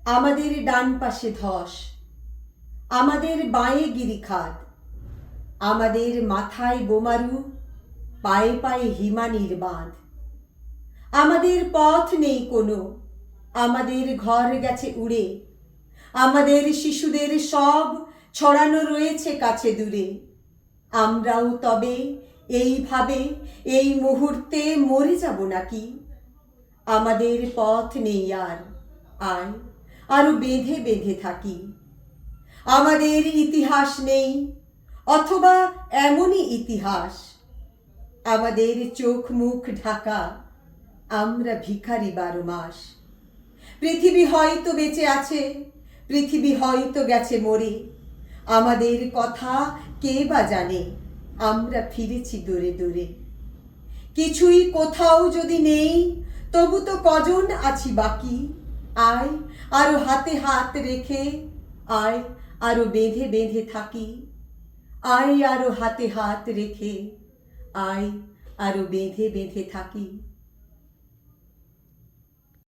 আমাদের ডান পাশে ধস, আমাদের বাঁয়ে গিরিখাত, আমাদের মাথায় বোমারু, পায়ে পায়ে হিমানির বাঁধ। আমাদের পথ নেই কোনো, আমাদের ঘর গেছে উড়ে, আমাদের শিশুদের সব ছড়ানো রয়েছে কাছে দূরে। আমরাও তবে এইভাবে এই মুহূর্তে মরে যাব নাকি? আমাদের পথ নেই আর, আয় আরো বেঁধে বেঁধে থাকি। আমাদের ইতিহাস নেই, অথবা এমনই ইতিহাস, আমাদের চোখ মুখ ঢাকা, আমরা ভিখারি 12 মাস। পৃথিবী হয়তো বেঁচে আছে, পৃথিবী হয়তো গেছে মরে, আমাদের কথা কে বা জানে, আমরা ফিরেছি দূরে দূরে। কিছুই কোথাও যদি নেই, তবু তো কজন আছি বাকি। আয় আরো হাতে হাত রেখে, আয় আরো বেঁধে বেঁধে থাকি। আয় আরো হাতে হাত রেখে, আয় আরো বেঁধে বেঁধে থাকি।